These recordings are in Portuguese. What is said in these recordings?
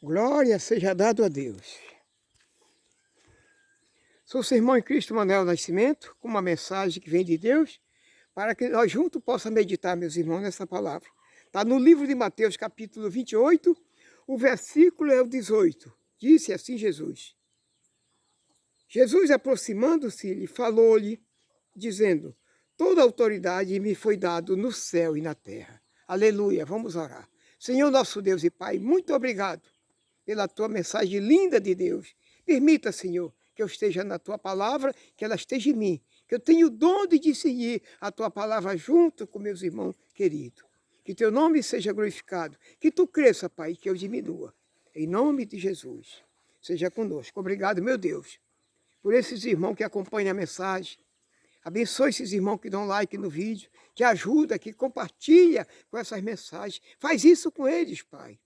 Glória seja dado a Deus. Sou seu irmão em Cristo Manuel Nascimento, com uma mensagem que vem de Deus, para que nós juntos possamos meditar, meus irmãos, nessa palavra. Está no livro de Mateus, capítulo 28, o versículo é o 18. Disse assim Jesus. Jesus, aproximando-se, falou-lhe, dizendo: toda autoridade me foi dado no céu e na terra. Aleluia, vamos orar. Senhor nosso Deus e Pai, muito obrigado pela tua mensagem linda de Deus. Permita, Senhor, que eu esteja na tua palavra, que ela esteja em mim, que eu tenha o dom de discernir a tua palavra junto com meus irmãos queridos. Que teu nome seja glorificado, que tu cresça, Pai, que eu diminua. Em nome de Jesus, seja conosco. Obrigado, meu Deus, por esses irmãos que acompanham a mensagem. Abençoe esses irmãos que dão like no vídeo, que ajuda, que compartilha com essas mensagens. Faz isso com eles, Pai.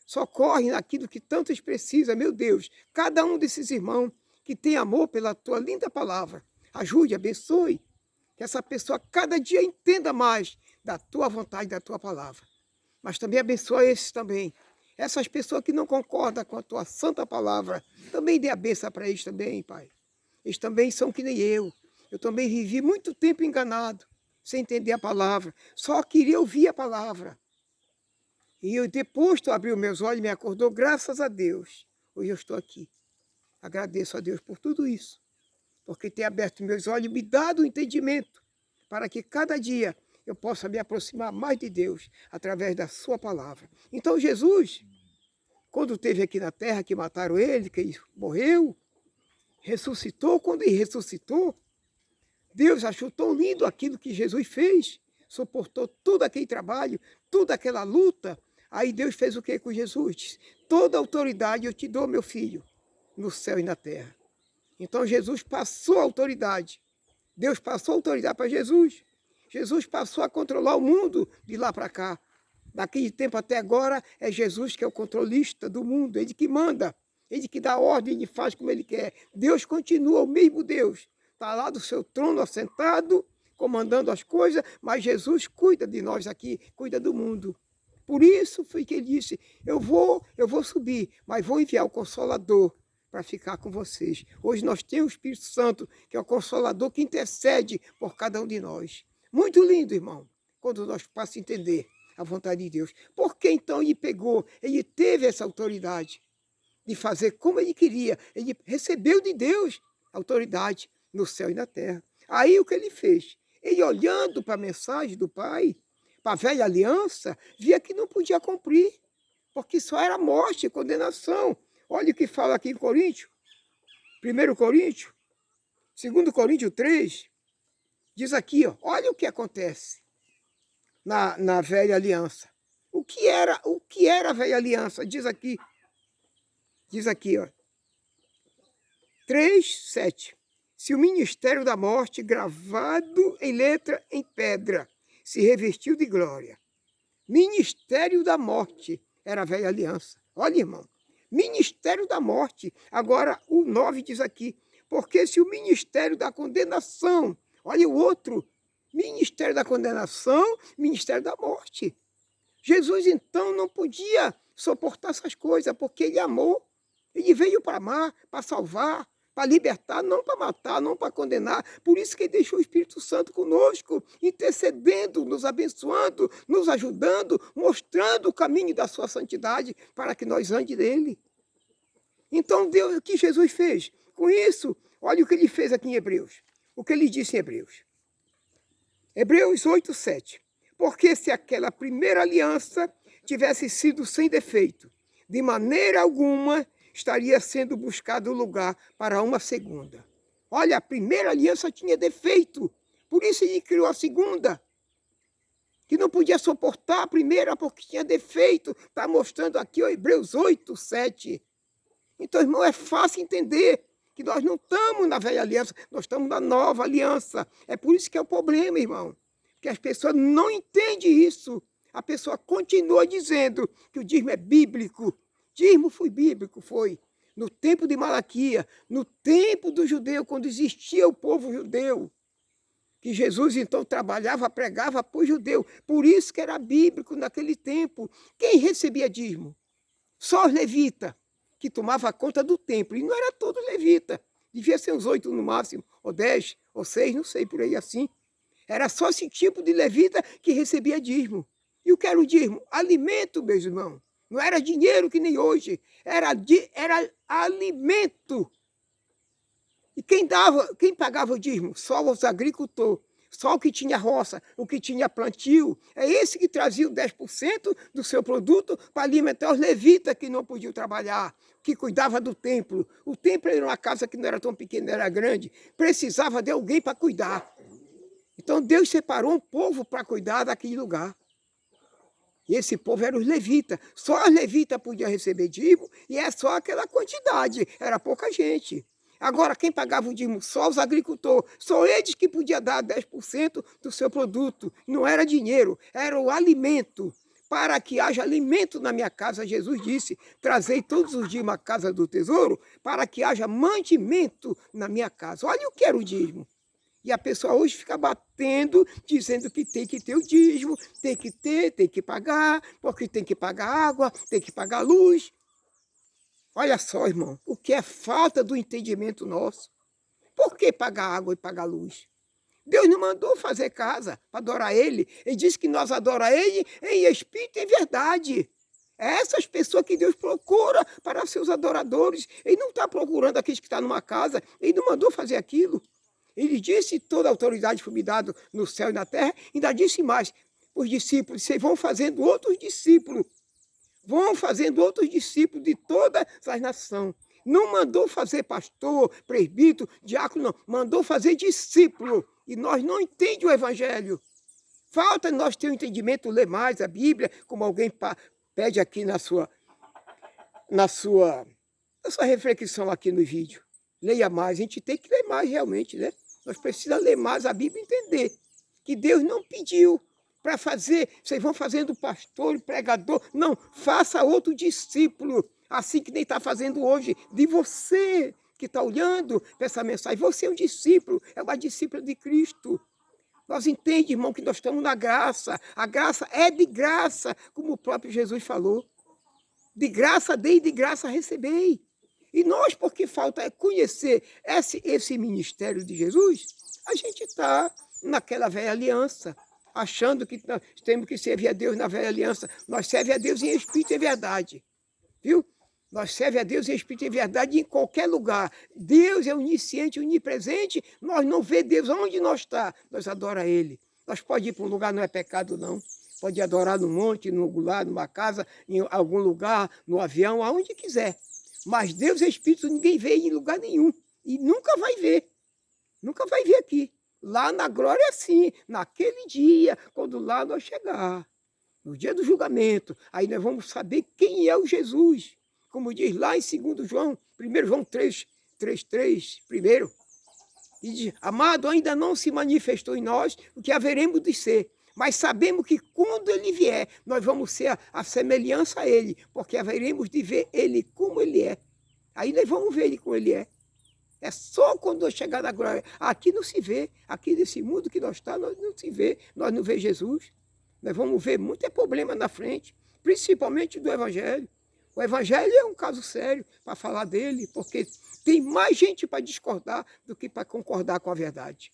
Socorre naquilo que tantos precisam, meu Deus. Cada um desses irmãos que tem amor pela tua linda palavra. Ajude, abençoe. Que essa pessoa cada dia entenda mais da tua vontade, da tua palavra. Mas também abençoa esses também. Essas pessoas que não concordam com a tua santa palavra. Também dê a bênção para eles também, Pai. Eles também são que nem eu. Eu também vivi muito tempo enganado, sem entender a palavra. Só queria ouvir a palavra. E eu, depois tu abriu meus olhos e me acordou, graças a Deus. Hoje eu estou aqui. Agradeço a Deus por tudo isso. Porque tem aberto meus olhos e me dado o entendimento para que cada dia eu possa me aproximar mais de Deus através da sua palavra. Então Jesus, quando esteve aqui na terra, que mataram ele, que ele morreu, ressuscitou. Quando ele ressuscitou, Deus achou tão lindo aquilo que Jesus fez, suportou todo aquele trabalho, toda aquela luta. Aí Deus fez o que com Jesus? Disse: toda autoridade eu te dou, meu filho, no céu e na terra. Então Jesus passou a autoridade. Deus passou a autoridade para Jesus. Jesus passou a controlar o mundo de lá para cá. Daquele tempo até agora é Jesus que é o controlista do mundo, ele que manda, ele que dá ordem e faz como ele quer. Deus continua o mesmo Deus. Está lá do seu trono assentado, comandando as coisas, mas Jesus cuida de nós aqui, cuida do mundo. Por isso foi que ele disse: eu vou subir, mas vou enviar o Consolador para ficar com vocês. Hoje nós temos o Espírito Santo, que é o Consolador que intercede por cada um de nós. Muito lindo, irmão, quando nós passamos a entender a vontade de Deus. Por que então ele pegou, ele teve essa autoridade de fazer como ele queria? Ele recebeu de Deus autoridade no céu e na terra. Aí o que ele fez? Ele, olhando para a mensagem do Pai, para a velha aliança, via que não podia cumprir, porque só era morte e condenação. Olha o que fala aqui em Coríntios, 1 Coríntios, 2 Coríntios 3, diz aqui, ó, olha o que acontece na velha aliança. O que era a velha aliança? Diz aqui, ó, 3:7. Se o ministério da morte, gravado em letra em pedra, se revestiu de glória. Ministério da morte era a velha aliança. Olha, irmão, ministério da morte. Agora o 9 diz aqui: porque se o ministério da condenação, olha o outro, ministério da condenação, ministério da morte. Jesus então não podia suportar essas coisas, porque ele amou. Ele veio para amar, para salvar, para libertar, não para matar, não para condenar. Por isso que ele deixou o Espírito Santo conosco, intercedendo, nos abençoando, nos ajudando, mostrando o caminho da sua santidade para que nós ande nele. Então, Deus, o que Jesus fez? Com isso, olha o que ele fez aqui em Hebreus. O que ele disse em Hebreus. Hebreus 8:7. Porque se aquela primeira aliança tivesse sido sem defeito, de maneira alguma estaria sendo buscado lugar para uma segunda. Olha, a primeira aliança tinha defeito, por isso ele criou a segunda, que não podia suportar a primeira porque tinha defeito. Está mostrando aqui, ó, Hebreus 8:7. Então, irmão, é fácil entender que nós não estamos na velha aliança, nós estamos na nova aliança. É por isso que é o problema, irmão, que as pessoas não entendem isso. A pessoa continua dizendo que o dízimo é bíblico. Dízimo foi bíblico, foi. No tempo de Malaquias, no tempo do judeu, quando existia o povo judeu, que Jesus então trabalhava, pregava para o judeu. Por isso que era bíblico naquele tempo. Quem recebia dízimo? Só os levitas que tomavam conta do templo. E não era todos levita. Devia ser uns 8 no máximo, ou 10, ou 6, não sei, por aí assim. Era só esse tipo de levita que recebia dízimo. E o que era o dízimo? Alimento, meus irmãos. Não era dinheiro que nem hoje. Era alimento. E quem pagava o dízimo? Só os agricultores. Só o que tinha roça, o que tinha plantio. É esse que trazia o 10% do seu produto para alimentar os levitas que não podiam trabalhar, que cuidava do templo. O templo era uma casa que não era tão pequena, era grande. Precisava de alguém para cuidar. Então Deus separou um povo para cuidar daquele lugar. E esse povo eram os levitas. Só os levitas podiam receber dízimo e é só aquela quantidade. Era pouca gente. Agora, quem pagava o dízimo? Só os agricultores. Só eles que podiam dar 10% do seu produto. Não era dinheiro, era o alimento. Para que haja alimento na minha casa, Jesus disse, trazei todos os dízimos à casa do tesouro, para que haja mantimento na minha casa. Olha o que era o dízimo. E a pessoa hoje fica batendo, dizendo que tem que ter o dízimo, tem que pagar, porque tem que pagar água, tem que pagar luz. Olha só, irmão, o que é falta do entendimento nosso. Por que pagar água e pagar luz? Deus não mandou fazer casa para adorar Ele. Ele disse que nós adoramos Ele em espírito e em verdade. É essas pessoas que Deus procura para seus adoradores. Ele não está procurando aqueles que estão numa casa. Ele não mandou fazer aquilo. Ele disse, toda a autoridade foi me dada no céu e na terra. Ainda disse mais, os discípulos, vocês vão fazendo outros discípulos. Vão fazendo outros discípulos de todas as nações. Não mandou fazer pastor, presbítero, diácono, não. Mandou fazer discípulo. E nós não entendemos o evangelho. Falta nós ter um entendimento, ler mais a Bíblia, como alguém pede aqui na sua reflexão aqui no vídeo. Leia mais. A gente tem que ler mais realmente, né? Nós precisamos ler mais a Bíblia e entender que Deus não pediu para fazer, vocês vão fazendo pastor, pregador. Não, faça outro discípulo, assim que nem está fazendo hoje, de você que está olhando para essa mensagem. Você é um discípulo, é uma discípula de Cristo. Nós entendemos, irmão, que nós estamos na graça. A graça é de graça, como o próprio Jesus falou. De graça dei, de graça recebei. E nós, porque falta conhecer esse ministério de Jesus, a gente está naquela velha aliança, achando que nós temos que servir a Deus na velha aliança. Nós servimos a Deus em espírito e verdade. Viu? Nós servimos a Deus em espírito e verdade em qualquer lugar. Deus é onisciente, onipresente. Nós não vemos Deus onde nós está. Nós adoramos Ele. Nós podemos ir para um lugar, não é pecado, não. Pode adorar no monte, no lugar, numa casa, em algum lugar, no avião, aonde quiser. Mas Deus é espírito, ninguém vê em lugar nenhum. E nunca vai ver. Nunca vai ver aqui. Lá na glória, sim, naquele dia, quando lá nós chegar, no dia do julgamento, aí nós vamos saber quem é o Jesus. Como diz lá em 2 João, 1 João 3, primeiro. E diz, amado, ainda não se manifestou em nós o que haveremos de ser. Mas sabemos que quando ele vier, nós vamos ser a semelhança a ele, porque haveremos de ver ele como ele é. Aí nós vamos ver ele como ele é. É só quando eu chegar na glória. Aqui não se vê. Aqui nesse mundo que nós estamos, nós não se vê. Nós não vemos Jesus. Nós vamos ver muito problema na frente, principalmente do Evangelho. O Evangelho é um caso sério para falar dele, porque tem mais gente para discordar do que para concordar com a verdade.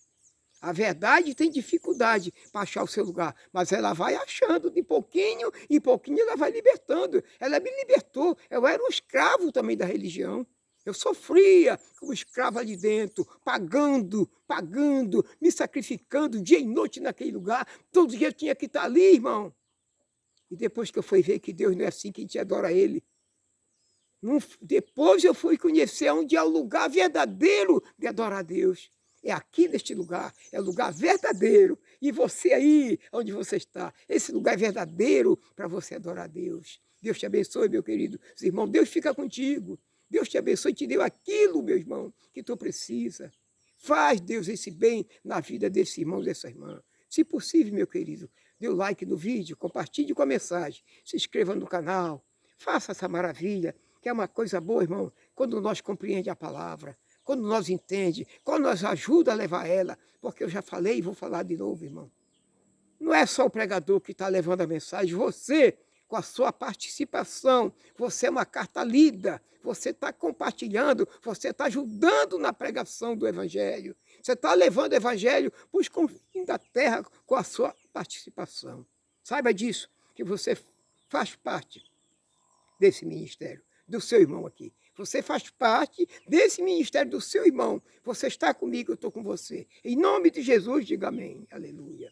A verdade tem dificuldade para achar o seu lugar, mas ela vai achando de pouquinho em pouquinho, ela vai libertando. Ela me libertou. Eu era um escravo também da religião. Eu sofria como escravo ali dentro, pagando, me sacrificando dia e noite naquele lugar. Todo dia eu tinha que estar ali, irmão. E depois que eu fui ver que Deus não é assim, que a gente adora Ele. Depois eu fui conhecer onde é o lugar verdadeiro de adorar a Deus. É aqui neste lugar, é o lugar verdadeiro. E você aí, onde você está, esse lugar é verdadeiro para você adorar a Deus. Deus te abençoe, meu querido irmão. Deus fica contigo. Deus te abençoe e te deu aquilo, meu irmão, que tu precisa. Faz, Deus, esse bem na vida desse irmão, dessa irmã. Se possível, meu querido, dê o like no vídeo, compartilhe com a mensagem, se inscreva no canal, faça essa maravilha, que é uma coisa boa, irmão, quando nós compreendemos a palavra, quando nós entendemos, quando nós ajuda a levar ela, porque eu já falei e vou falar de novo, irmão. Não é só o pregador que está levando a mensagem, você, com a sua participação. Você é uma carta lida, você está compartilhando, você está ajudando na pregação do Evangelho. Você está levando o Evangelho para os confins da terra com a sua participação. Saiba disso, que você faz parte desse ministério, do seu irmão aqui. Você faz parte desse ministério do seu irmão. Você está comigo, eu estou com você. Em nome de Jesus, diga amém. Aleluia.